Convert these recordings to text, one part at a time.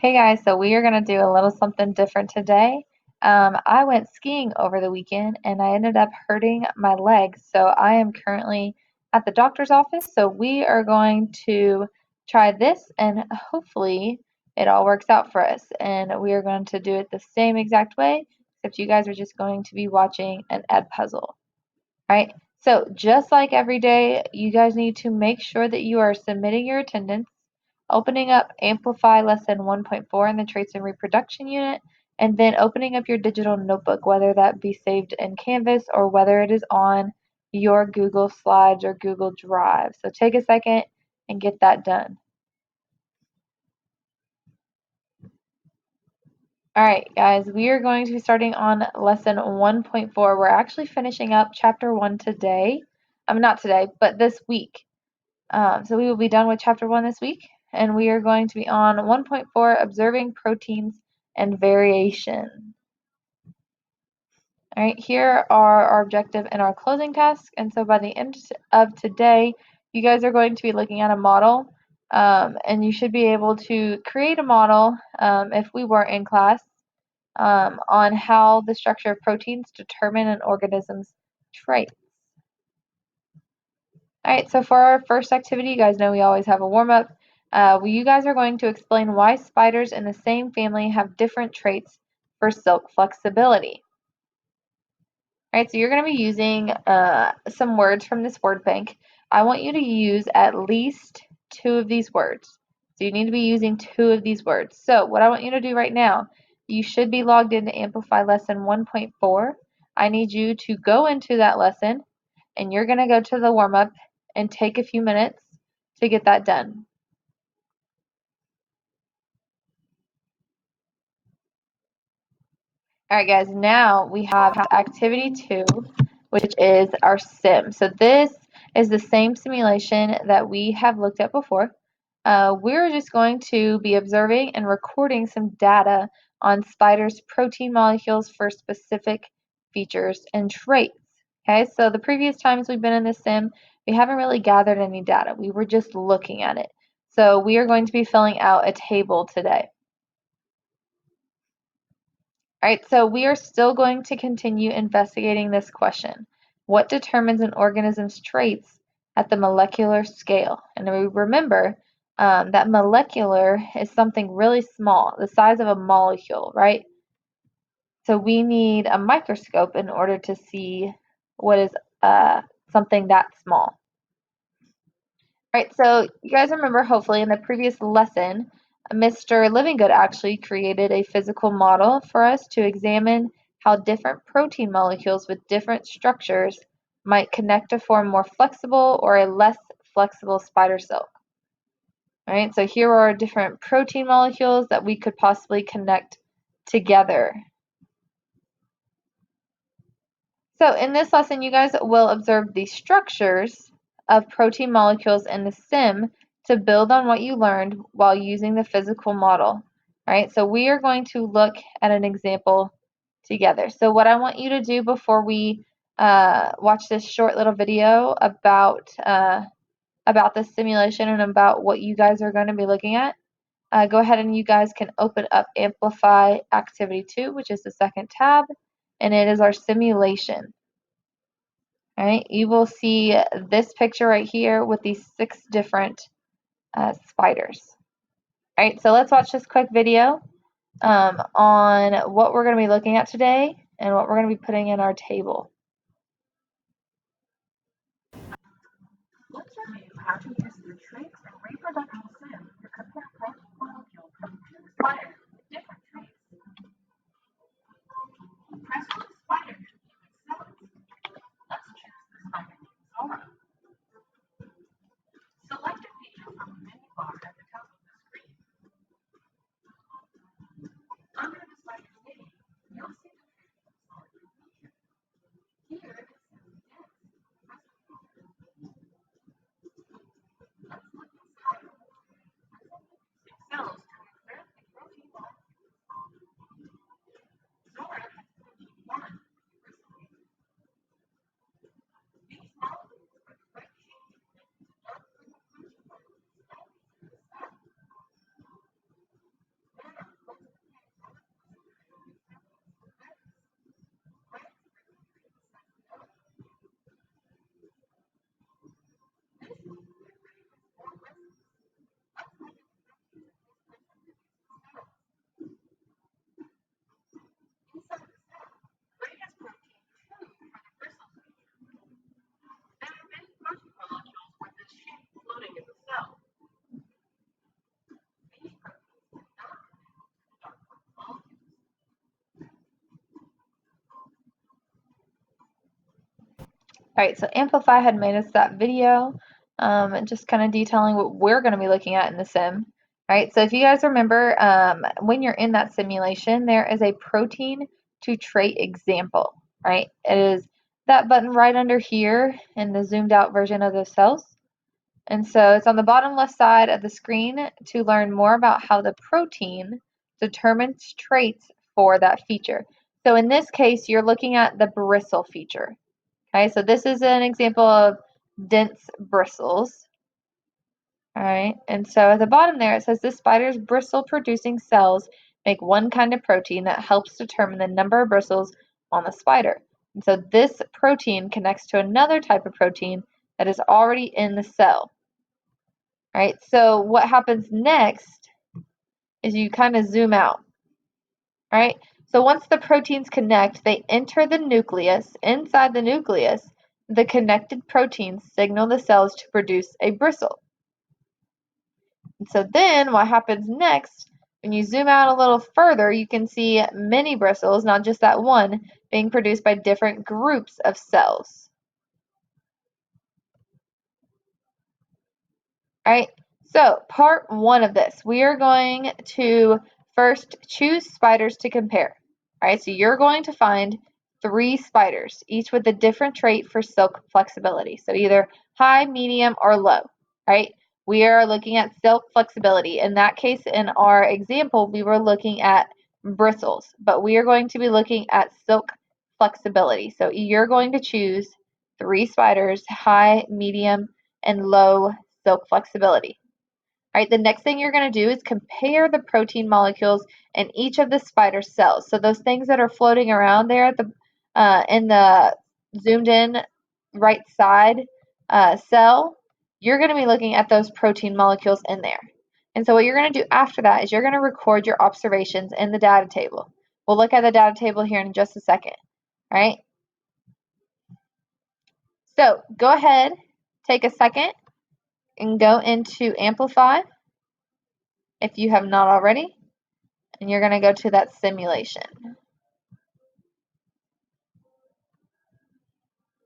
Hey guys, so we are going to do a little something different today. I went skiing over the weekend and I ended up hurting my leg, so I am currently at the doctor's office. So we are going to try this and hopefully it all works out for us. And we are going to do it the same exact way, except you guys are just going to be watching an Edpuzzle. Right? So just like every day, you guys need to make sure that you are submitting your attendance, opening up Amplify Lesson 1.4 in the Traits and Reproduction unit, and then opening up your digital notebook, whether that be saved in Canvas or whether it is on your Google Slides or Google Drive. So take a second and get that done. Alright guys, we are going to be starting on Lesson 1.4. We're actually finishing up Chapter 1 today. Not today, but this week. So we will be done with Chapter 1 this week, and we are going to be on 1.4, Observing Proteins and Variation. Alright, here are our objective and our closing task, and so by the end of today, you guys are going to be looking at a model, and you should be able to create a model, if we were in class, on how the structure of proteins determine an organism's traits. Alright, so for our first activity, you guys know we always have a warm-up. You guys are going to explain why spiders in the same family have different traits for silk flexibility. Alright, so you're going to be using some words from this word bank. I want you to use at least 2 of these words. So you need to be using 2 of these words. So what I want you to do right now, you should be logged into Amplify Lesson 1.4. I need you to go into that lesson, and you're going to go to the warm-up and take a few minutes to get that done. Alright guys, now we have activity 2, which is our sim. So this is the same simulation that we have looked at before. We're just going to be observing and recording some data on spiders' protein molecules for specific features and traits. Okay, so the previous times we've been in this sim, we haven't really gathered any data. We were just looking at it. So we are going to be filling out a table today. Alright, so we are still going to continue investigating this question. What determines an organism's traits at the molecular scale? And we remember that molecular is something really small, the size of a molecule, right? So we need a microscope in order to see what is something that small. Alright, so you guys remember hopefully in the previous lesson, Mr. Livingood actually created a physical model for us to examine how different protein molecules with different structures might connect to form more flexible or a less flexible spider silk. Alright, so here are different protein molecules that we could possibly connect together. So in this lesson, you guys will observe the structures of protein molecules in the sim to build on what you learned while using the physical model. Alright, so we are going to look at an example together. So what I want you to do before we watch this short little video about the simulation and about what you guys are going to be looking at, go ahead and you guys can open up Amplify Activity 2, which is the second tab, and it is our simulation. Alright, you will see this picture right here with these 6 different spiders. Alright, so let's watch this quick video on what we're going to be looking at today and what we're going to be putting in our table. Let's review how to use the traits and reproduction sim to compare protein molecules from 2 spiders with different traits. Press on the spider to view its cells. Let's choose the spider named Zora. Select a feature from the menu bar at the top of the screen. Under the spider's name, you'll see the traits of selected feature. Here it says dense. Press OK. Let's look inside. Alright, so Amplify had made us that video, just kind of detailing what we're going to be looking at in the sim. Alright, so if you guys remember, when you're in that simulation, there is a protein to trait example, right? It is that button right under here in the zoomed out version of those cells. And so it's on the bottom left side of the screen to learn more about how the protein determines traits for that feature. So in this case, you're looking at the bristle feature. Okay, so this is an example of dense bristles. All right, and so at the bottom there it says this spider's bristle producing cells make one kind of protein that helps determine the number of bristles on the spider. And so this protein connects to another type of protein that is already in the cell. All right, so what happens next is you kind of zoom out. All right, so once the proteins connect, they enter the nucleus. Inside the nucleus, the connected proteins signal the cells to produce a bristle. And so then what happens next, when you zoom out a little further, you can see many bristles, not just that one, being produced by different groups of cells. All right, so part one of this, we are going to first choose spiders to compare. All right, so you're going to find 3 spiders, each with a different trait for silk flexibility. So either high, medium, or low, right? We are looking at silk flexibility. In that case, in our example, we were looking at bristles, but we are going to be looking at silk flexibility. So you're going to choose 3 spiders, high, medium, and low silk flexibility. All right, the next thing you're going to do is compare the protein molecules in each of the spider cells. So those things that are floating around there at the in the zoomed in right side cell, you're going to be looking at those protein molecules in there. And so what you're going to do after that is you're going to record your observations in the data table. We'll look at the data table here in just a second. All right. So go ahead, take a second, and go into Amplify if you have not already, and you're going to go to that simulation.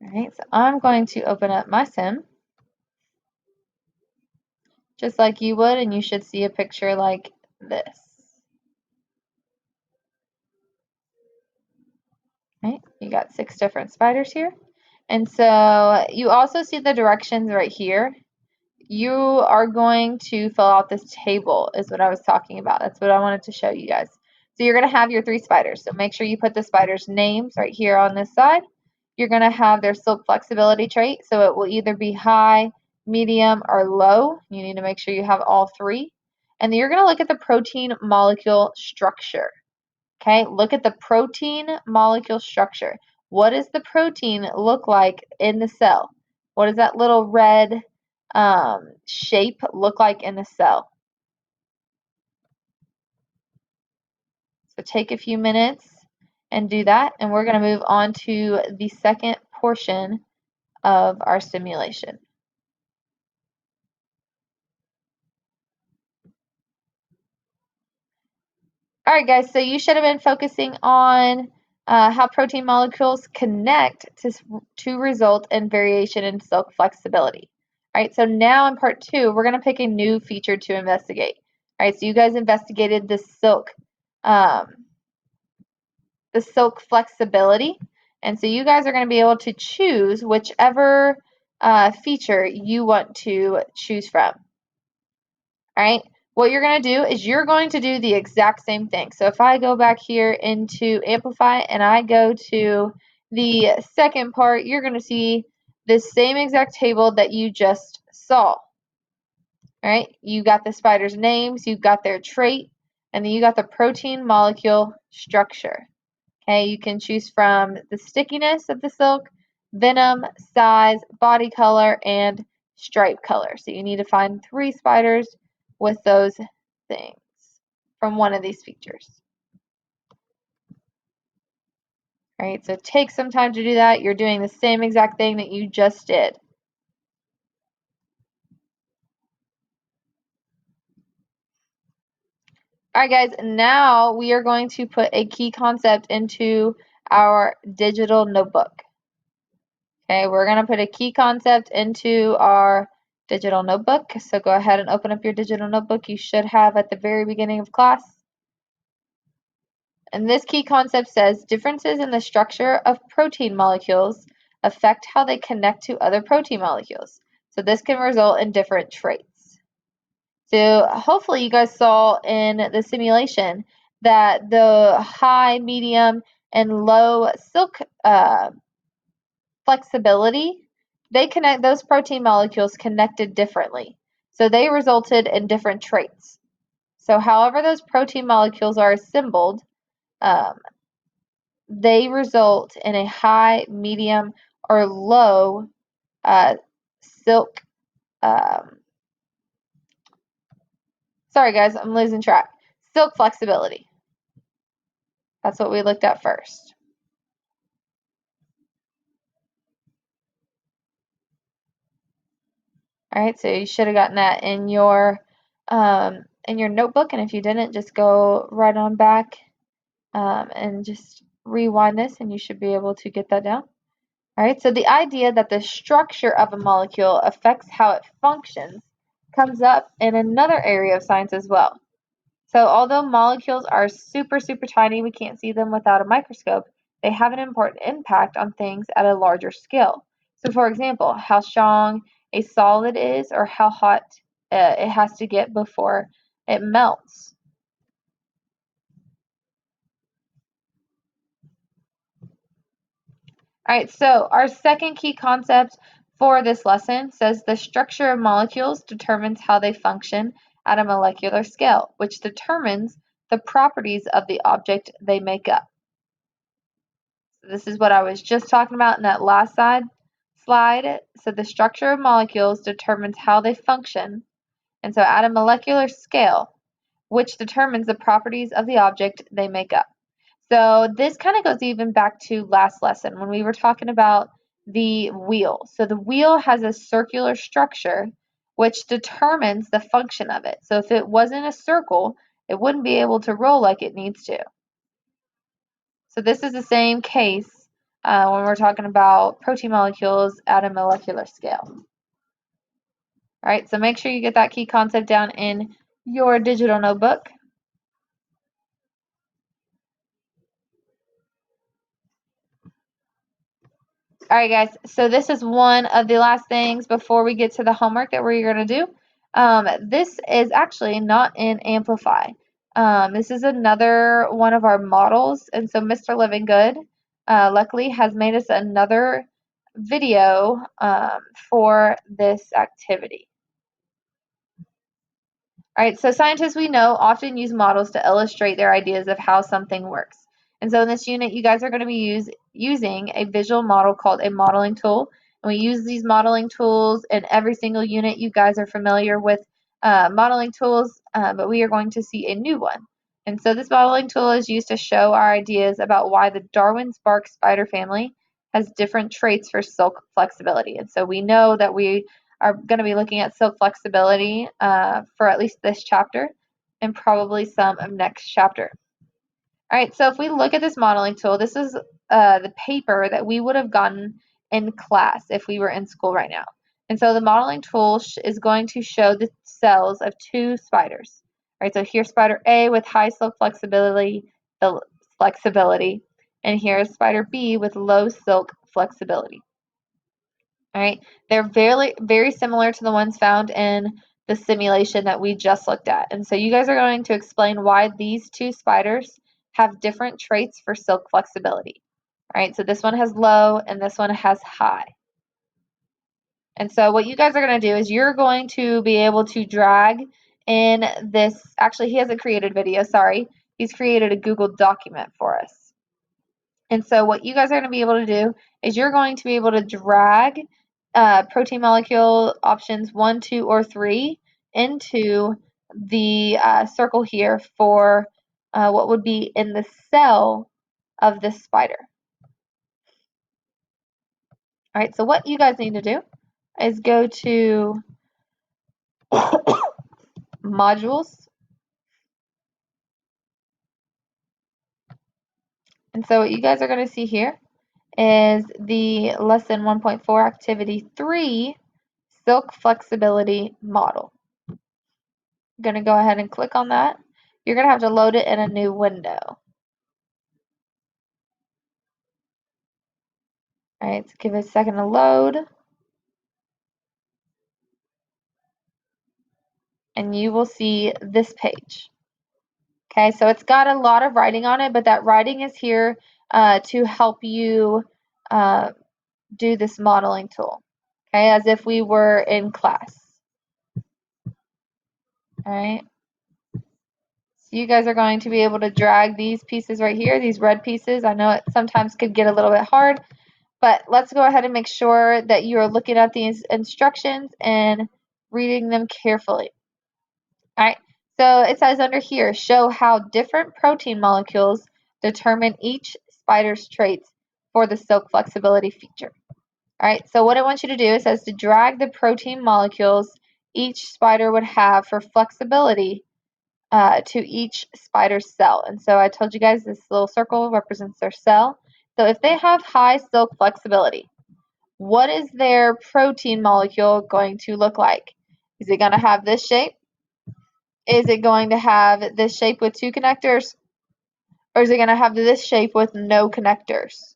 All right, so I'm going to open up my sim just like you would, and you should see a picture like this. Right, you got 6 different spiders here. And so you also see the directions right here. You are going to fill out this table is what I was talking about. That's what I wanted to show you guys. So you're going to have your 3 spiders. So make sure you put the spiders' names right here on this side. You're going to have their silk flexibility trait. So it will either be high, medium, or low. You need to make sure you have all 3. And then you're going to look at the protein molecule structure. Okay, look at the protein molecule structure. What does the protein look like in the cell? What does that little red shape look like in the cell? So take a few minutes and do that, and we're going to move on to the second portion of our simulation. All right, guys, so you should have been focusing on how protein molecules connect to result in variation in silk flexibility. All right, so now in part 2, we're going to pick a new feature to investigate. All right, so you guys investigated the silk flexibility, and so you guys are going to be able to choose whichever feature you want to choose from. All right, what you're going to do is you're going to do the exact same thing. So if I go back here into Amplify and I go to the second part, you're going to see this same exact table that you just saw. All right, you got the spider's names, you got their trait, and then you got the protein molecule structure. Okay, you can choose from the stickiness of the silk, venom, size, body color, and stripe color. So you need to find 3 spiders with those things from one of these features. All right, so take some time to do that. You're doing the same exact thing that you just did. All right, guys, now we are going to put a key concept into our digital notebook. Okay, we're going to put a key concept into our digital notebook. So go ahead and open up your digital notebook you should have at the very beginning of class. And this key concept says differences in the structure of protein molecules affect how they connect to other protein molecules. So this can result in different traits. So hopefully you guys saw in the simulation that the high, medium, and low silk flexibility, those protein molecules connected differently. So they resulted in different traits. So however those protein molecules are assembled, um, they result in a high, medium, or low silk. Um, Sorry guys, I'm losing track. Silk flexibility. That's what we looked at first. All right, so you should have gotten that in your notebook, and if you didn't, just go right on back and just rewind this, and you should be able to get that down. All right, so the idea that the structure of a molecule affects how it functions comes up in another area of science as well. So although molecules are super, super tiny, we can't see them without a microscope, they have an important impact on things at a larger scale. So for example, how strong a solid is or how hot it has to get before it melts. All right, so our second key concept for this lesson says the structure of molecules determines how they function at a molecular scale, which determines the properties of the object they make up. So this is what I was just talking about in that last slide. So the structure of molecules determines how they function, and so at a molecular scale, which determines the properties of the object they make up. So this kind of goes even back to last lesson when we were talking about the wheel. So the wheel has a circular structure which determines the function of it. So if it wasn't a circle, it wouldn't be able to roll like it needs to. So this is the same case when we're talking about protein molecules at a molecular scale. All right, so make sure you get that key concept down in your digital notebook. All right, guys, so this is one of the last things before we get to the homework that we're going to do. This is actually not in Amplify. This is another one of our models, and so Mr. Living Good, luckily, has made us another video for this activity. All right, so scientists we know often use models to illustrate their ideas of how something works. And so in this unit, you guys are going to be using a visual model called a modeling tool. And we use these modeling tools in every single unit. You guys are familiar with modeling tools, but we are going to see a new one. And so this modeling tool is used to show our ideas about why the Darwin's bark spider family has different traits for silk flexibility. And so we know that we are going to be looking at silk flexibility for at least this chapter and probably some of next chapter. All right, so if we look at this modeling tool, this is the paper that we would have gotten in class if we were in school right now. And so the modeling tool is going to show the cells of two spiders. All right, so here's spider A with high silk flexibility, and here's spider B with low silk flexibility. All right, they're very, very similar to the ones found in the simulation that we just looked at. And so you guys are going to explain why these two spiders have different traits for silk flexibility. All right, so this one has low and this one has high. And so what you guys are going to do is you're going to be able to drag in this. Actually, he hasn't created video, sorry. He's created a Google document for us. And so what you guys are going to be able to do is you're going to be able to drag protein molecule options 1, 2, or 3 into the circle here for what would be in the cell of this spider. All right, so what you guys need to do is go to modules. And so what you guys are going to see here is the lesson 1.4 activity 3, silk flexibility model. I'm going to go ahead and click on that. You're going to have to load it in a new window. All right, so give it a second to load. And you will see this page. Okay, so it's got a lot of writing on it, but that writing is here to help you do this modeling tool. Okay, as if we were in class. All right. So you guys are going to be able to drag these pieces right here, these red pieces. I know it sometimes could get a little bit hard, but let's go ahead and make sure that you are looking at these instructions and reading them carefully. All right, so it says under here, show how different protein molecules determine each spider's traits for the silk flexibility feature. All right, so what it wants you to do, it says to drag the protein molecules each spider would have for flexibility to each spider's cell. And so I told you guys this little circle represents their cell. So if they have high silk flexibility, what is their protein molecule going to look like? Is it going to have this shape? Is it going to have this shape with 2 connectors? Or is it going to have this shape with no connectors?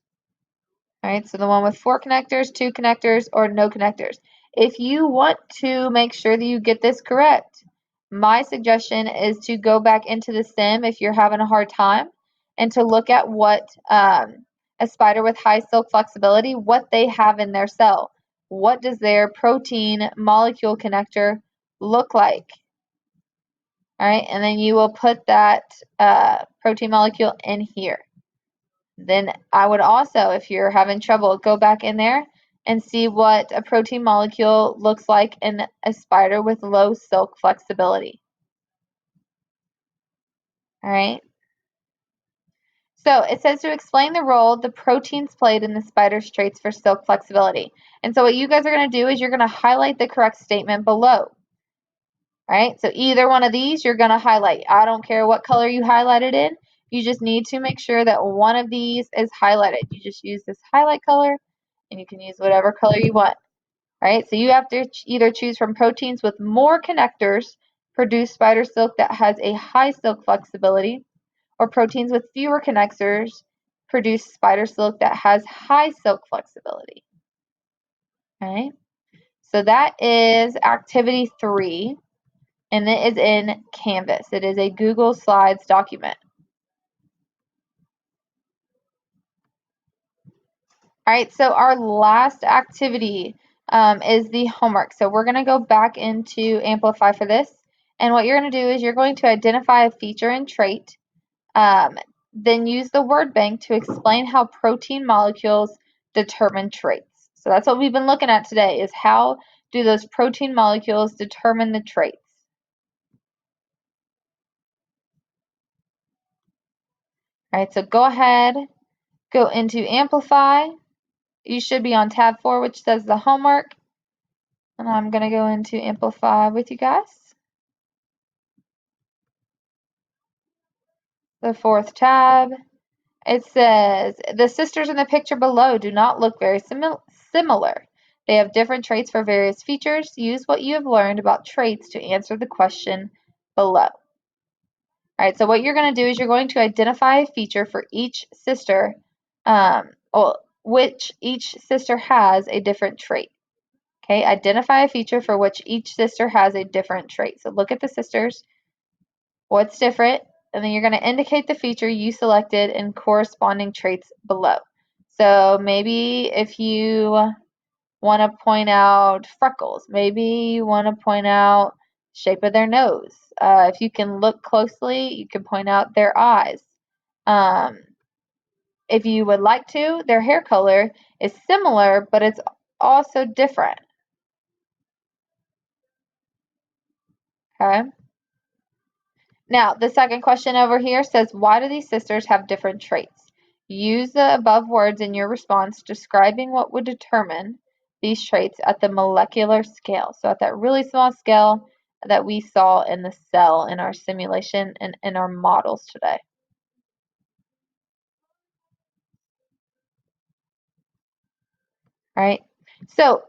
All right, so the one with 4 connectors, 2 connectors, or no connectors. If you want to make sure that you get this correct, my suggestion is to go back into the sim if you're having a hard time and to look at what a spider with high silk flexibility, what they have in their cell. What does their protein molecule connector look like? All right, and then you will put that protein molecule in here. Then I would also, if you're having trouble, go back in there and see what a protein molecule looks like in a spider with low silk flexibility. All right. So it says to explain the role the proteins played in the spider's traits for silk flexibility. And so what you guys are going to do is you're going to highlight the correct statement below. Right? So either one of these you're going to highlight. I don't care what color you highlighted in. You just need to make sure that one of these is highlighted. You just use this highlight color, and you can use whatever color you want. Right? So you have to either choose from proteins with more connectors produce spider silk that has a high silk flexibility, or proteins with fewer connectors produce spider silk that has high silk flexibility. Okay? So that is activity 3. And it is in Canvas. It is a Google Slides document. All right, so our last activity is the homework. So we're going to go back into Amplify for this. And what you're going to do is you're going to identify a feature and trait, then use the word bank to explain how protein molecules determine traits. So that's what we've been looking at today, is how do those protein molecules determine the traits. All right, so go ahead, go into Amplify. You should be on tab 4, which says the homework. And I'm going to go into Amplify with you guys. The 4th tab. It says, the sisters in the picture below do not look very similar. They have different traits for various features. Use what you have learned about traits to answer the question below. All right, so what you're going to do is you're going to identify a feature for each sister, which each sister has a different trait. Okay, identify a feature for which each sister has a different trait. So look at the sisters, what's different, and then you're going to indicate the feature you selected and corresponding traits below. So maybe if you want to point out freckles, maybe you want to point out shape of their nose. If you can look closely, you can point out their eyes. If you would like to, their hair color is similar, but it's also different. Okay. Now, the second question over here says, why do these sisters have different traits? Use the above words in your response describing what would determine these traits at the molecular scale. So at that really small scale that we saw in the cell in our simulation and in our models today. All right. So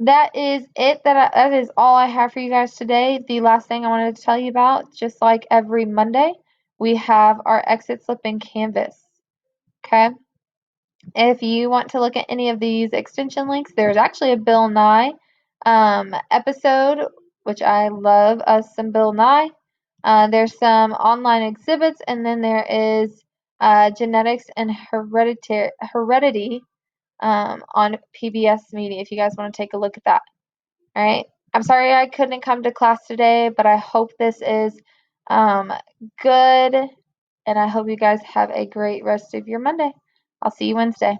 that is it. That is all I have for you guys today. The last thing I wanted to tell you about, just like every Monday, we have our exit slip and canvas. Okay. If you want to look at any of these extension links, there's actually a Bill Nye episode, which I love us some Bill Nye. There's some online exhibits, and then there is genetics and heredity on PBS Media if you guys want to take a look at that. All right. I'm sorry I couldn't come to class today, but I hope this is um, good, and I hope you guys have a great rest of your Monday. I'll see you Wednesday.